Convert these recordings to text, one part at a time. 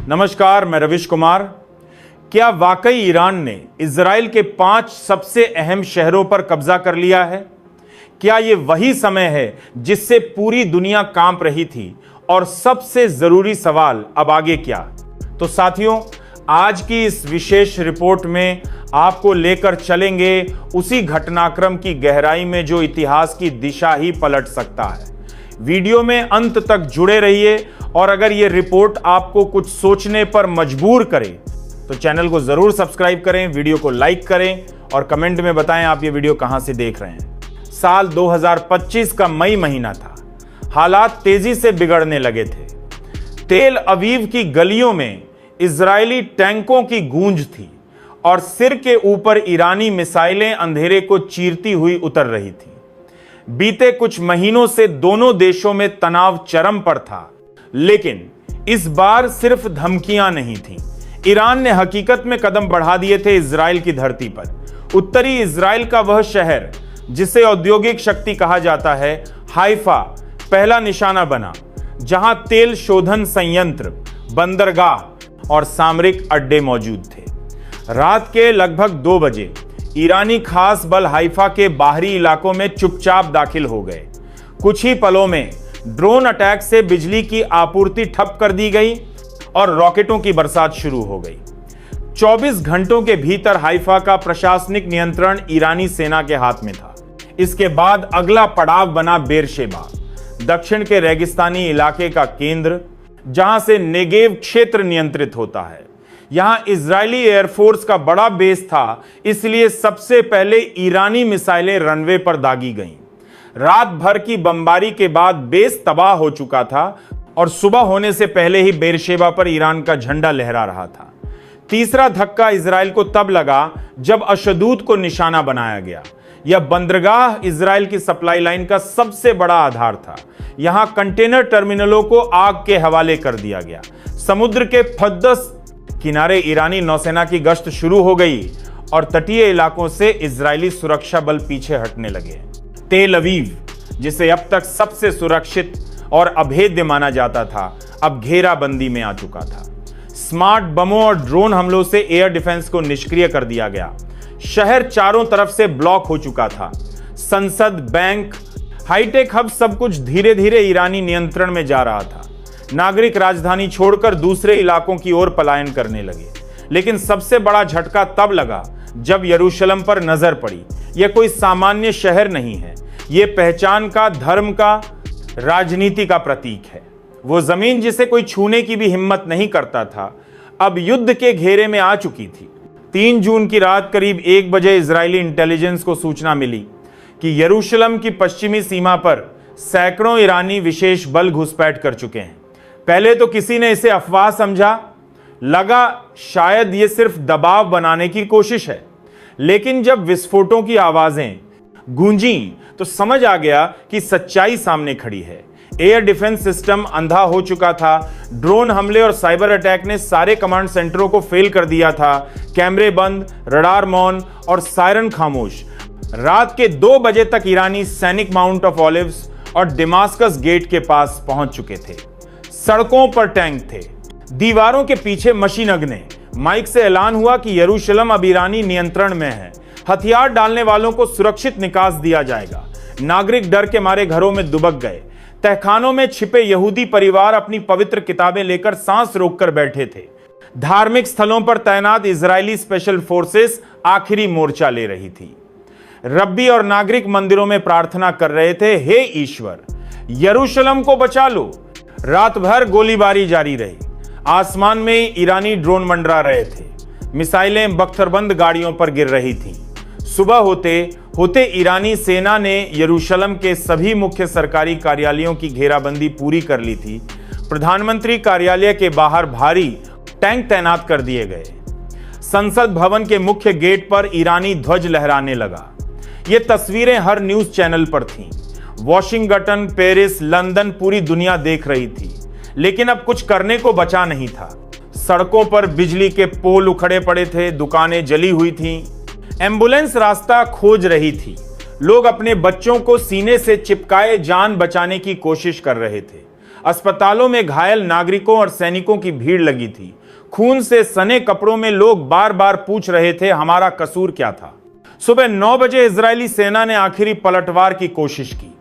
नमस्कार, मैं रविश कुमार। क्या वाकई ईरान ने इजराइल के 5 सबसे अहम शहरों पर कब्जा कर लिया है? क्या यह वही समय है जिससे पूरी दुनिया कांप रही थी? और सबसे जरूरी सवाल, अब आगे क्या? तो साथियों, आज की इस विशेष रिपोर्ट में आपको लेकर चलेंगे उसी घटनाक्रम की गहराई में जो इतिहास की दिशा ही पलट सकता है। वीडियो में अंत तक जुड़े रहिए और अगर ये रिपोर्ट आपको कुछ सोचने पर मजबूर करे तो चैनल को जरूर सब्सक्राइब करें, वीडियो को लाइक करें और कमेंट में बताएं आप ये वीडियो कहां से देख रहे हैं। साल 2025 का मई महीना था। हालात तेजी से बिगड़ने लगे थे। तेल अवीव की गलियों में इजरायली टैंकों की गूंज थी और सिर के ऊपर ईरानी मिसाइलें अंधेरे को चीरती हुई उतर रही थी। बीते कुछ महीनों से दोनों देशों में तनाव चरम पर था, लेकिन इस बार सिर्फ धमकियां नहीं थीं। ईरान ने हकीकत में कदम बढ़ा दिए थे इजराइल की धरती पर। उत्तरी इजराइल का वह शहर जिसे औद्योगिक शक्ति कहा जाता है, हाइफा, पहला निशाना बना, जहां तेल शोधन संयंत्र, बंदरगाह और सामरिक अड्डे मौजूद थे। रात के लगभग 2 बजे ईरानी खास बल हाइफा के बाहरी इलाकों में चुपचाप दाखिल हो गए। कुछ ही पलों में ड्रोन अटैक से बिजली की आपूर्ति ठप कर दी गई और रॉकेटों की बरसात शुरू हो गई। 24 घंटों के भीतर हाइफा का प्रशासनिक नियंत्रण ईरानी सेना के हाथ में था। इसके बाद अगला पड़ाव बना बेरशेबा, दक्षिण के रेगिस्तानी इलाके का केंद्र, जहां से नेगेव क्षेत्र नियंत्रित होता है। यहां इजरायली एयरफोर्स का बड़ा बेस था, इसलिए सबसे पहले ईरानी मिसाइलें रनवे पर दागी गईं। रात भर की बमबारी के बाद बेस तबाह हो चुका था और सुबह होने से पहले ही बेरशेबा पर ईरान का झंडा लहरा रहा था। तीसरा धक्का इजराइल को तब लगा जब अशदूद को निशाना बनाया गया। यह बंदरगाह इजराइल की सप्लाई लाइन का सबसे बड़ा आधार था। यहां कंटेनर टर्मिनलों को आग के हवाले कर दिया गया। समुद्र के फद्दस किनारे ईरानी नौसेना की गश्त शुरू हो गई और तटीय इलाकों से इजरायली सुरक्षा बल पीछे हटने लगे। तेल अवीव, जिसे अब तक सबसे सुरक्षित और अभेद्य माना जाता था, अब घेराबंदी में आ चुका था। स्मार्ट बमों और ड्रोन हमलों से एयर डिफेंस को निष्क्रिय कर दिया गया। शहर चारों तरफ से ब्लॉक हो चुका था। संसद, बैंक, हाईटेक हब, सब कुछ धीरे धीरे ईरानी नियंत्रण में जा रहा था। नागरिक राजधानी छोड़कर दूसरे इलाकों की ओर पलायन करने लगे। लेकिन सबसे बड़ा झटका तब लगा जब यरूशलेम पर नजर पड़ी। यह कोई सामान्य शहर नहीं है, यह पहचान का, धर्म का, राजनीति का प्रतीक है। वो जमीन जिसे कोई छूने की भी हिम्मत नहीं करता था, अब युद्ध के घेरे में आ चुकी थी। 3 जून की रात करीब 1 बजे इजरायली इंटेलिजेंस को सूचना मिली कि यरूशलेम की पश्चिमी सीमा पर सैकड़ों ईरानी विशेष बल घुसपैठ कर चुके हैं। पहले तो किसी ने इसे अफवाह समझा, लगा शायद ये सिर्फ दबाव बनाने की कोशिश है। लेकिन जब विस्फोटों की आवाजें गूंजी तो समझ आ गया कि सच्चाई सामने खड़ी है। एयर डिफेंस सिस्टम अंधा हो चुका था। ड्रोन हमले और साइबर अटैक ने सारे कमांड सेंटरों को फेल कर दिया था। कैमरे बंद, रडार मौन और सायरन खामोश। रात के 2 बजे तक ईरानी सैनिक माउंट ऑफ ऑलिव्स और डेमास्कस गेट के पास पहुंच चुके थे। सड़कों पर टैंक थे, दीवारों के पीछे मशीन गने। माइक से ऐलान हुआ कि यरूशलेम अब ईरानी नियंत्रण में है। हथियार डालने वालों को सुरक्षित निकास दिया जाएगा। नागरिक डर के मारे घरों में दुबक गए। तहखानों में छिपे यहूदी परिवार अपनी पवित्र किताबें लेकर सांस रोककर बैठे थे। धार्मिक स्थलों पर तैनात इजरायली स्पेशल फोर्सेस आखिरी मोर्चा ले रही थी। रब्बी और नागरिक मंदिरों में प्रार्थना कर रहे थे, हे ईश्वर, यरूशलेम को बचा लो। रात भर गोलीबारी जारी रही। आसमान में ईरानी ड्रोन मंडरा रहे थे। मिसाइलें बख्तरबंद गाड़ियों पर गिर रही थीं। सुबह होते होते ईरानी सेना ने यरूशलेम के सभी मुख्य सरकारी कार्यालयों की घेराबंदी पूरी कर ली थी। प्रधानमंत्री कार्यालय के बाहर भारी टैंक तैनात कर दिए गए। संसद भवन के मुख्य गेट पर ईरानी ध्वज लहराने लगा। ये तस्वीरें हर न्यूज चैनल पर थीं। वॉशिंगटन, पेरिस, लंदन, पूरी दुनिया देख रही थी। लेकिन अब कुछ करने को बचा नहीं था। सड़कों पर बिजली के पोल उखड़े पड़े थे, दुकानें जली हुई थीं, एम्बुलेंस रास्ता खोज रही थी। लोग अपने बच्चों को सीने से चिपकाए जान बचाने की कोशिश कर रहे थे। अस्पतालों में घायल नागरिकों और सैनिकों की भीड़ लगी थी। खून से सने कपड़ों में लोग बार बार पूछ रहे थे, हमारा कसूर क्या था। सुबह 9 बजे इजरायली सेना ने आखिरी पलटवार की कोशिश की।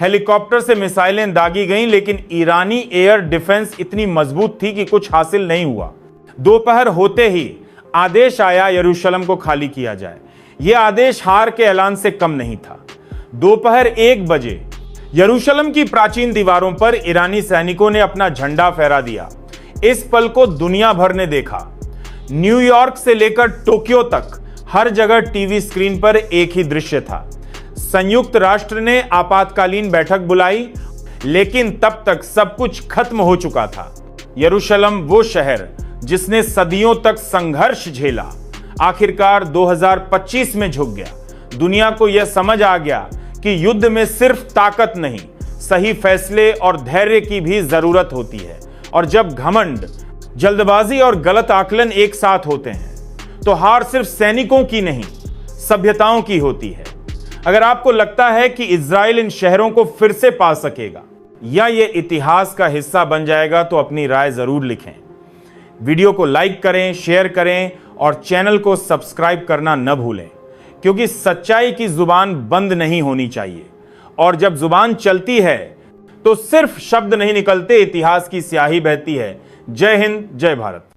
हेलीकॉप्टर से मिसाइलें दागी गईं, लेकिन ईरानी एयर डिफेंस इतनी मजबूत थी कि कुछ हासिल नहीं हुआ। दोपहर होते ही आदेश आया यरूशलेम को खाली किया जाए। यह आदेश हार के ऐलान से कम नहीं था। दोपहर 1 बजे यरूशलेम की प्राचीन दीवारों पर ईरानी सैनिकों ने अपना झंडा फहरा दिया। इस पल को दुनिया भर ने देखा। न्यूयॉर्क से लेकर टोक्यो तक हर जगह टीवी स्क्रीन पर एक ही दृश्य था। संयुक्त राष्ट्र ने आपातकालीन बैठक बुलाई, लेकिन तब तक सब कुछ खत्म हो चुका था। यरूशलेम, वो शहर जिसने सदियों तक संघर्ष झेला, आखिरकार 2025 में झुक गया। दुनिया को यह समझ आ गया कि युद्ध में सिर्फ ताकत नहीं, सही फैसले और धैर्य की भी जरूरत होती है। और जब घमंड, जल्दबाजी और गलत आकलन एक साथ होते हैं तो हार सिर्फ सैनिकों की नहीं, सभ्यताओं की होती है। अगर आपको लगता है कि इजराइल इन शहरों को फिर से पा सकेगा या ये इतिहास का हिस्सा बन जाएगा, तो अपनी राय जरूर लिखें। वीडियो को लाइक करें, शेयर करें और चैनल को सब्सक्राइब करना न भूलें, क्योंकि सच्चाई की जुबान बंद नहीं होनी चाहिए। और जब जुबान चलती है तो सिर्फ शब्द नहीं निकलते, इतिहास की स्याही बहती है। जय हिंद, जय भारत।